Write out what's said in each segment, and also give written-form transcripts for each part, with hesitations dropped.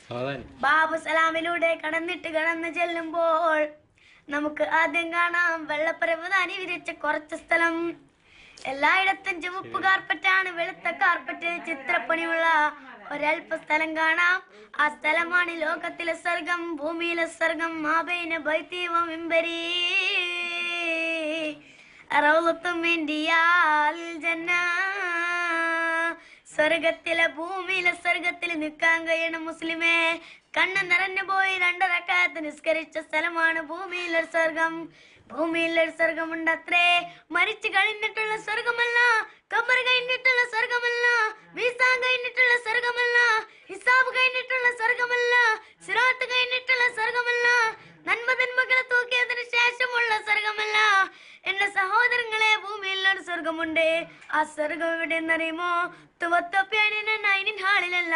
ബാബു സലാമിലൂടെ കടന്നു ചെല്ലുമ്പോൾ നമുക്ക് ആദ്യം കാണാം വെള്ളപ്പരവതാനി വിരിച്ച കുറച്ച് സ്ഥലം. എല്ലായിടത്തും ചുവപ്പ് കാർപ്പറ്റാണ്, വെളുത്ത കാർപ്പറ്റ് ചിത്രപ്പണിയുള്ള ഒരൽപ്പ സ്ഥലം കാണാം. ആ സ്ഥലമാണ് ലോകത്തിലെ സ്വർഗം, ഭൂമിയിലെ സ്വർഗം. മാബൈന ബൈതി വ മിംബരി റൗളത്തും മിൻദിയാൽ ജന്ന. സ്വർഗത്തിലെ ഭൂമിയിലെ സ്വർഗത്തിൽ നിൽക്കാൻ കഴിയണം മുസ്ലിമേ. കണ്ണ് നിറഞ്ഞു പോയി 2 റക്അത്ത് നിസ്കരിച്ച സ്ഥലമാണ് ഭൂമിയിലൊരു സ്വർഗം. ഭൂമിയിലൊരു സ്വർഗമുണ്ട് അത്രേ. മരിച്ചു കഴിഞ്ഞിട്ടുള്ള സ്വർഗമല്ല, ഖബർ കഴിഞ്ഞിട്ടുള്ള സ്വർഗമല്ല, മീസാൻ കഴിഞ്ഞിട്ടുള്ള സ്വർഗമല്ല, ഹിസാബ് കഴിഞ്ഞിട്ടുള്ള സ്വർഗമല്ല, സിറാത്ത് കഴിഞ്ഞിട്ടുള്ള സ്വർഗമല്ല, നന്മതിന്മകളെ തൂക്കിയതിനു ശേഷമുള്ള സ്വർഗമല്ല. എന്റെ സഹോദരങ്ങളെ, ഭൂമിയിലൊരു സ്വർഗമുണ്ട്. ആ സ്വർഗം എവിടെയെന്നറിയുമോ? നൈനിൻ ഹാളിലല്ല,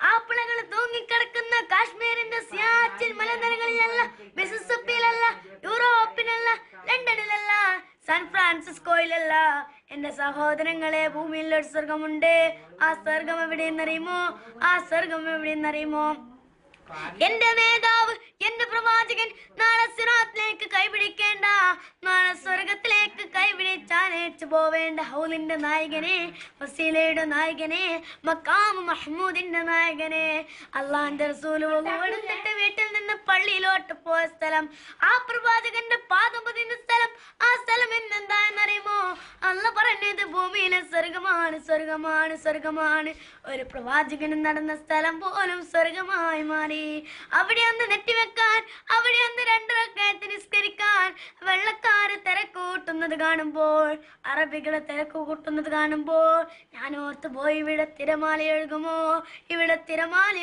ആപ്പിളകൾ തൂങ്ങിക്കിടക്കുന്ന കാശ്മീരിന്റെ സിയാച്ചിൻ മലനിരകളിലല്ല, മിസിസിപ്പിയിലല്ല, യൂറോപ്പിലല്ല, ലണ്ടനിലല്ല, സാൻ ഫ്രാൻസിസ്കോയിലല്ല. എന്റെ സഹോദരങ്ങളെ, ഭൂമിയിലൊരു സ്വർഗമുണ്ട്. ആ സ്വർഗം എവിടെയെന്നറിയുമോ? എന്റെ നേതാവ്, എന്റെ പ്രവാചകൻ നാളെ സിറാത്തിലേക്ക് കൈപിടിക്കേണ്ട, നാളെ സ്വർഗത്തിലേക്ക് കൈപിടിച്ചാനേച്ചു പോവേണ്ട ഹൗലിന്റെ നായകനെ, വസീലയുടെ നായകനെ, മഖാം മഹ്മൂദിന്റെ നായകനെ, അള്ളാന്റെ റസൂല് എടുത്തിട്ട് വീട്ടിൽ നിന്ന് പള്ളിയിലോട്ട് പോയ സ്ഥലം, ആ പ്രവാചകന്റെ പാദം പതിഞ്ഞ സ്ഥലം. ആ സ്ഥലം എന്നെന്താണെന്നറിയുമോ? അല്ല പറഞ്ഞത് ഭൂമിയിലെ സ്വർഗമാണ്, സ്വർഗമാണ്, സ്വർഗമാണ്. ഒരു പ്രവാചകന് നടന്ന സ്ഥലം പോലും സ്വർഗമായി മാറി. അവിടെ ഒന്ന് നെറ്റിവെക്കാൻ, അവിടെ ഒന്ന് 2 റക്അത്ത് നിസ്കരിക്കാൻ വെള്ളക്കാര് തിരക്കൂട്ടുന്നത് കാണുമ്പോൾ, അറബികളെ തിരക്കൂട്ടുന്നത് കാണുമ്പോൾ ഞാൻ ഓർത്തുപോയി, ഇവിടെ തിരമാല ഒഴുകുമോ? ഇവിടെ തിരമാല